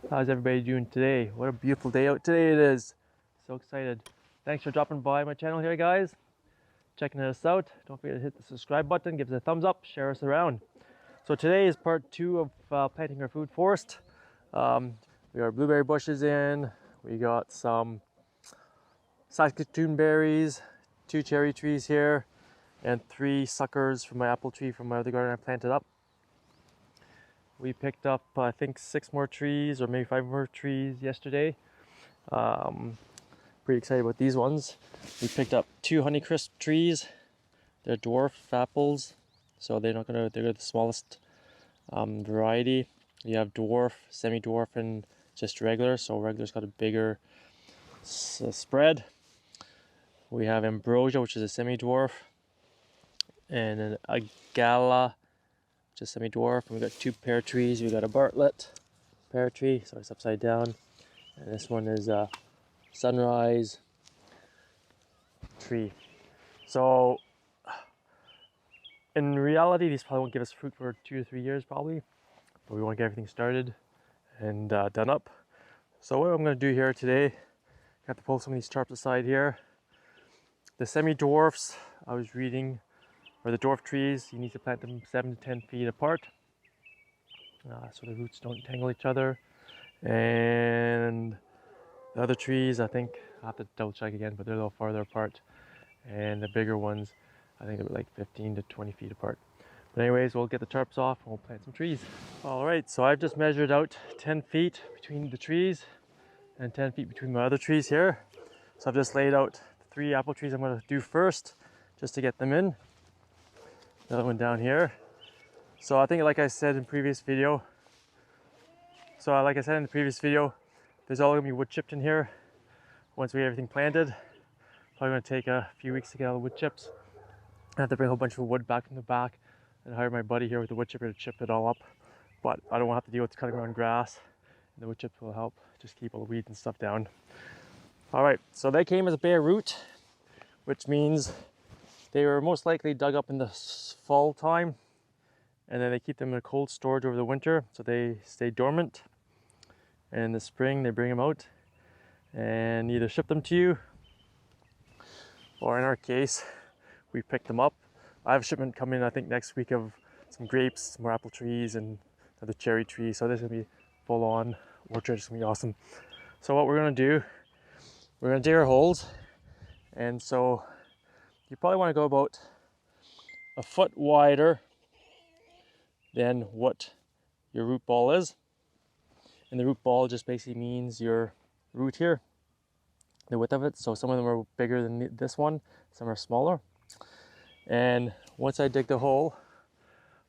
How's everybody doing today? What a beautiful day out today it is. So excited. Thanks for dropping by my channel here, guys. Checking us out. Don't forget to hit the subscribe button, give us a thumbs up, share us around. So today is part 2 of planting our food forest. We got blueberry bushes in. We got some Saskatoon berries, 2 cherry trees here, and 3 suckers from my apple tree from my other garden I planted up. We picked up, I think, 6 more trees or maybe 5 more trees yesterday. Pretty excited about these ones. We picked up 2 Honeycrisp trees. They're dwarf apples, so they're the smallest variety. You have dwarf, semi-dwarf, and just regular. So regular's got a bigger spread. We have ambrosia, which is a semi-dwarf, and an agala, just semi-dwarf. And we got 2 pear trees. We got a Bartlett pear tree, so it's upside down, and this one is a sunrise tree. So in reality, these probably won't give us fruit for 2 to 3 years probably, but we want to get everything started and done up. So what I'm going to do here today, I have to pull some of these tarps aside here. The semi-dwarfs, I was reading, or the dwarf trees, you need to plant them 7 to 10 feet apart, so the roots don't tangle each other. And the other trees, I think, I'll have to double check again, but they're a little farther apart. And the bigger ones, I think they're like 15 to 20 feet apart. But anyways, we'll get the tarps off and we'll plant some trees. All right, so I've just measured out 10 feet between the trees and 10 feet between my other trees here. So I've just laid out the 3 apple trees I'm going to do first, just to get them in. Another one down here. So I think, like I said in the previous video, there's all gonna be wood chipped in here once we get everything planted. Probably gonna take a few weeks to get all the wood chips. I have to bring a whole bunch of wood back from the back and hire my buddy here with the wood chipper to chip it all up. But I don't want to have to deal with cutting around grass. And the wood chips will help just keep all the weeds and stuff down. All right, so they came as a bare root, which means they were most likely dug up in the fall time, and then they keep them in a cold storage over the winter, so they stay dormant. And in the spring, they bring them out and either ship them to you, or in our case, we pick them up. I have a shipment coming, I think, next week of some grapes, some more apple trees, and another cherry tree. So this is gonna be full on orchard. It's gonna be awesome. So what we're gonna do, we're gonna dig our holes. And so you probably wanna go about a foot wider than what your root ball is. And the root ball just basically means your root here, the width of it. So some of them are bigger than this one, some are smaller. And once I dig the hole,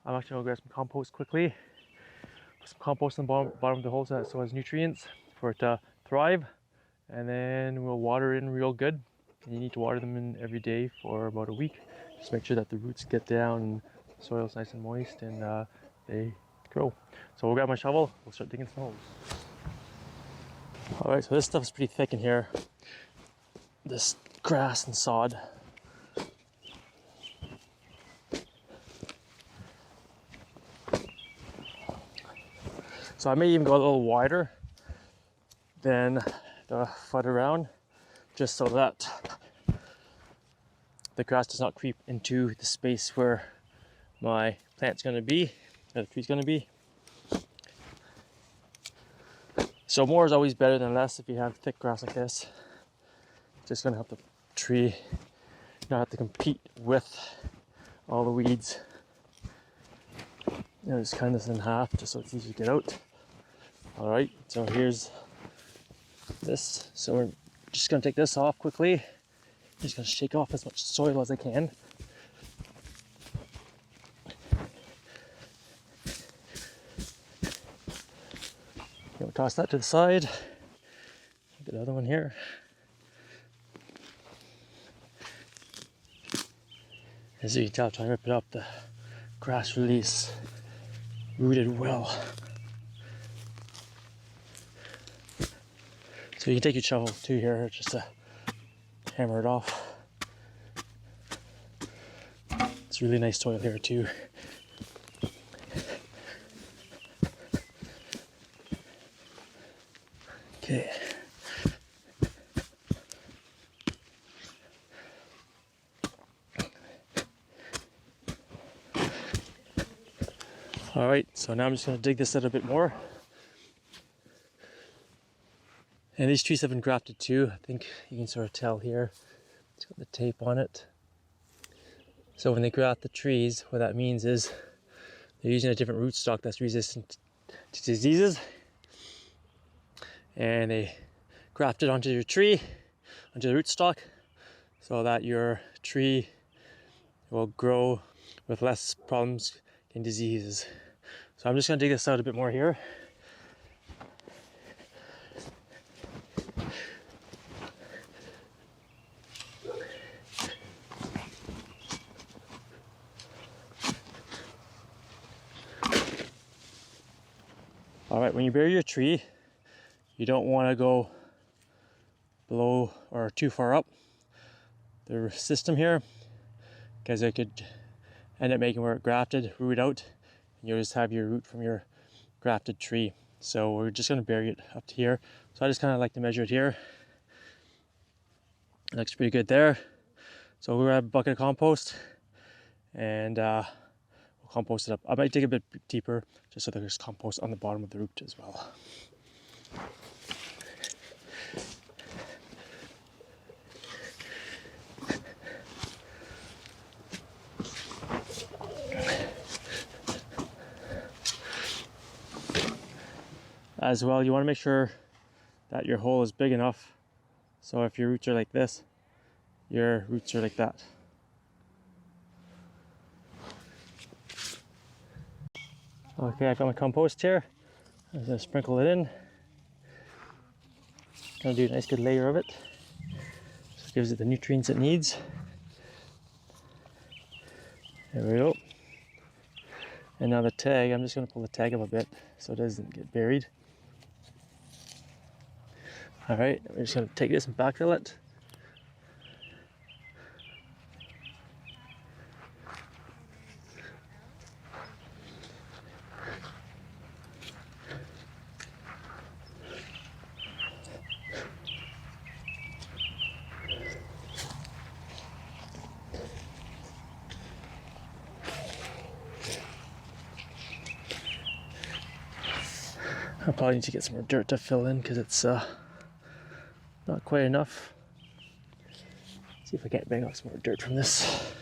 I'm actually gonna grab some compost quickly. Put some compost on the bottom of the hole so it has nutrients for it to thrive. And then we'll water it in real good. And you need to water them in every day for about a week. Just make sure that the roots get down and the soil's nice and moist, and they grow. So we'll grab my shovel, we'll start digging some holes. All right, so this stuff's pretty thick in here. This grass and sod. So I may even go a little wider than the foot around, just so that the grass does not creep into the space where my plant's gonna be, or the tree's gonna be. So more is always better than less if you have thick grass like this. Just gonna help the tree not have to compete with all the weeds. Just cut this in half just so it's easy to get out. All right, so here's this. So we're just gonna take this off quickly. Just gonna shake off as much soil as I can. We'll toss that to the side. Get the other one here. As you can tell, trying to rip it up, the grass release rooted well. So you can take your shovel too here just to hammer it off. It's really nice soil here too. Okay. All right, so now I'm just going to dig this out a bit more. And these trees have been grafted too. I think you can sort of tell here. It's got the tape on it. So when they graft the trees, what that means is they're using a different rootstock that's resistant to diseases. And they graft it onto your tree, onto the rootstock, so that your tree will grow with less problems and diseases. So I'm just going to dig this out a bit more here. All right, when you bury your tree, you don't want to go below or too far up the system here, because it could end up making where it grafted, root out, and you'll just have your root from your grafted tree. So we're just going to bury it up to here. So I just kind of like to measure it here. It looks pretty good there. So we'll grab a bucket of compost and we'll compost it up. I might dig a bit deeper just so there's compost on the bottom of the root as well. As well, you want to make sure that your hole is big enough. So if your roots are like this, your roots are like that. Okay, I got my compost here. I'm going to sprinkle it in. Going to do a nice good layer of it. So it gives it the nutrients it needs. There we go. And now the tag, I'm just going to pull the tag up a bit so it doesn't get buried. All right, we're just going to take this and backfill it. I probably need to get some more dirt to fill in because it's not quite enough. See if I can't bang out some more dirt from this.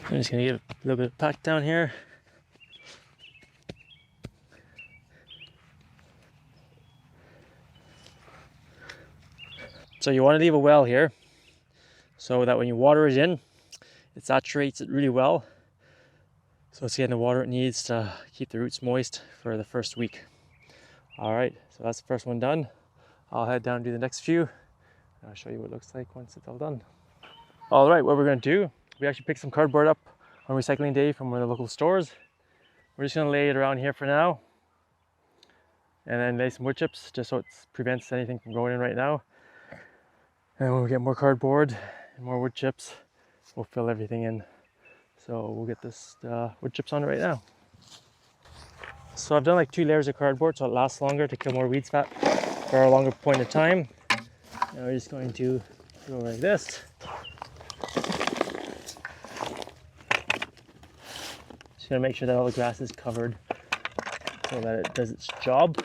I'm just going to give a little bit of pack down here. So you want to leave a well here so that when you water it in, it saturates it really well. So it's getting the water it needs to keep the roots moist for the first week. All right, so that's the first one done. I'll head down and do the next few. And I'll show you what it looks like once it's all done. All right, what we're going to do, we actually picked some cardboard up on recycling day from one of the local stores. We're just going to lay it around here for now. And then lay some wood chips just so it prevents anything from going in right now. And when we get more cardboard and more wood chips, we'll fill everything in. So we'll get this wood chips on it right now. So I've done like 2 layers of cardboard so it lasts longer to kill more weeds fat for a longer point of time. And we're just going to go like this. Just gonna make sure that all the grass is covered so that it does its job.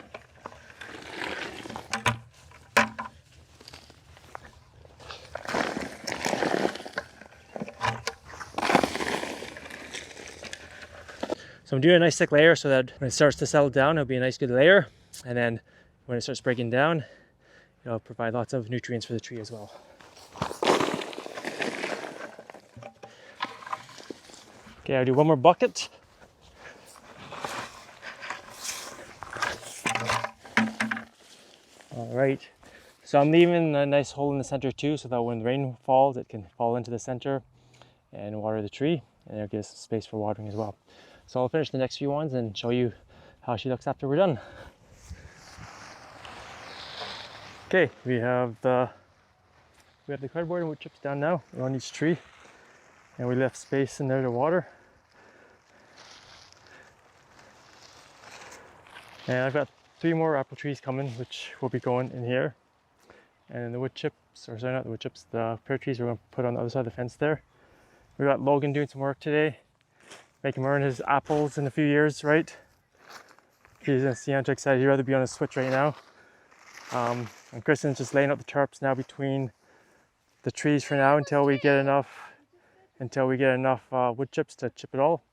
So I'm doing a nice thick layer so that when it starts to settle down, it'll be a nice good layer. And then when it starts breaking down, it'll provide lots of nutrients for the tree as well. Okay, I'll do one more bucket. All right, so I'm leaving a nice hole in the center too, so that when the rain falls, it can fall into the center and water the tree, and it gives space for watering as well. So I'll finish the next few ones and show you how she looks after we're done. Okay, we have the cardboard and wood chips down now on each tree, and we left space in there to water. And I've got 3 more apple trees coming, which will be going in here. And the wood chips, or sorry, not the wood chips, the pear trees we're going to put on the other side of the fence there. We got Logan doing some work today, make him earn his apples in a few years, right? He's excited. He'd rather be on a switch right now. And Kristen's just laying out the tarps now between the trees for now until we get enough wood chips to chip it all.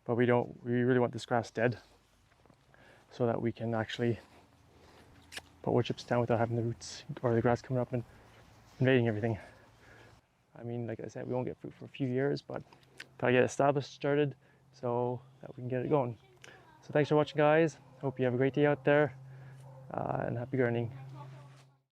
But we really want this grass dead, so that we can actually put wood chips down without having the roots or the grass coming up and invading everything. I mean, like I said, we won't get fruit for a few years, but gotta get established, started, so that we can get it going. So thanks for watching, guys. Hope you have a great day out there, and happy gardening.